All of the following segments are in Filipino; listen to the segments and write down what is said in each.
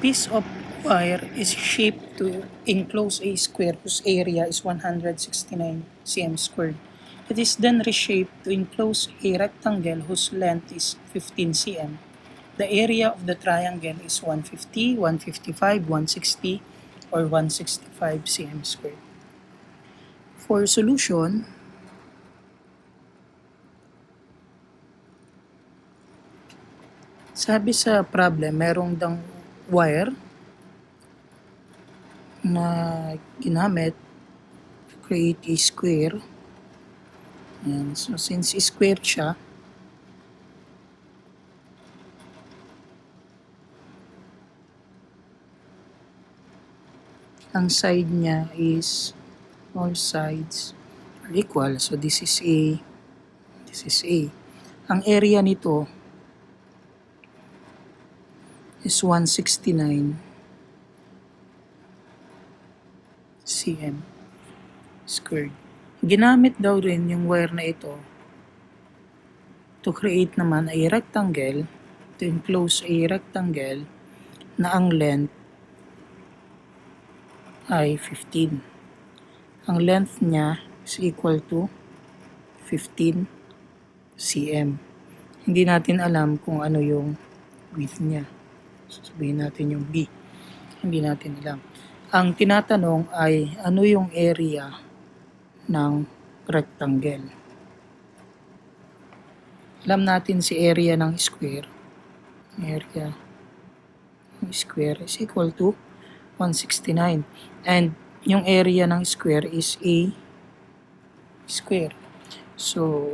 piece of wire is shaped to enclose a square whose area is 169 cm squared. It is then reshaped to enclose a rectangle whose length is 15 cm. The area of the triangle is 150, 155, 160, or 165 cm squared. For solution, sabi sa problem, merong dang wire na ginamit to create a square. Ayan. So, since square siya, ang side niya is all sides are equal. So, this is A, this is A. Ang area nito is 169 cm squared. Ginamit daw rin yung wire na ito to create naman a rectangle, to enclose a rectangle na ang length ay 15. Ang length niya is equal to 15 cm. Hindi natin alam kung ano yung width niya. Sabihin natin yung B. Hindi natin alam. Ang tinatanong ay ano yung area ng rectangle. Alam natin si area ng square. Area ng square is equal to 169. And yung area ng square is A square. So,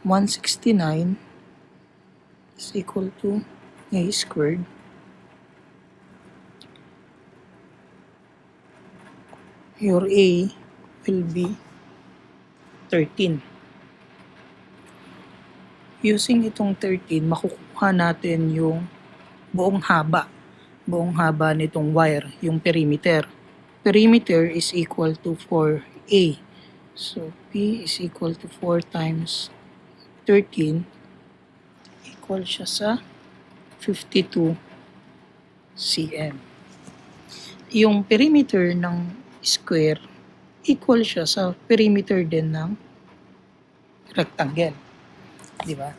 169 is equal to A squared your A will be 13. Using itong 13, makukuha natin yung buong haba nitong wire, yung perimeter. Perimeter is equal to 4A. So, P is equal to 4 times 13 equal siya sa 52 cm. Yung perimeter ng square equal siya sa perimeter din ng rectangle. Di ba?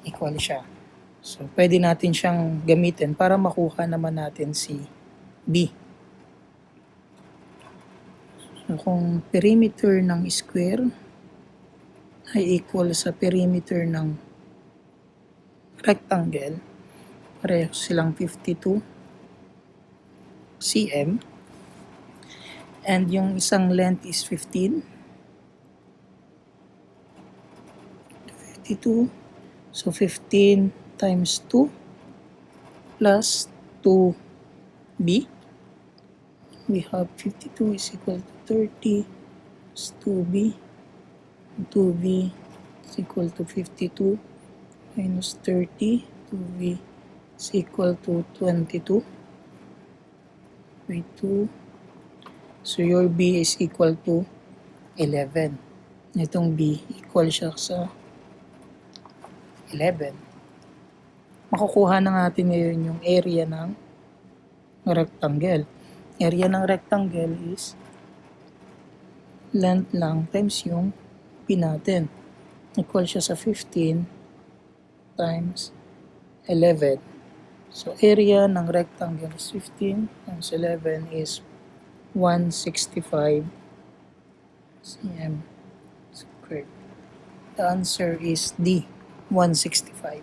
Equal siya. So, pwede natin siyang gamitin para makuha naman natin si B. So, kung perimeter ng square ay equal sa perimeter ng rectangle, pareho silang 52 cm. And yung isang length is 15. 52. So, 15 times 2 plus 2b. We have 52 is equal to 30 plus 2b. 2b is equal to 52 minus 30. 2b is equal to 22 by 2. So, your b is equal to 11. Itong b equal siya sa 11. Makukuha na natin ngayon yung area ng rectangle. Area ng rectangle is length lang times yung p natin. Equal siya sa 15 times 11. So, area ng rectangle is 15 times 11 is 165 cm squared. The answer is D, 165.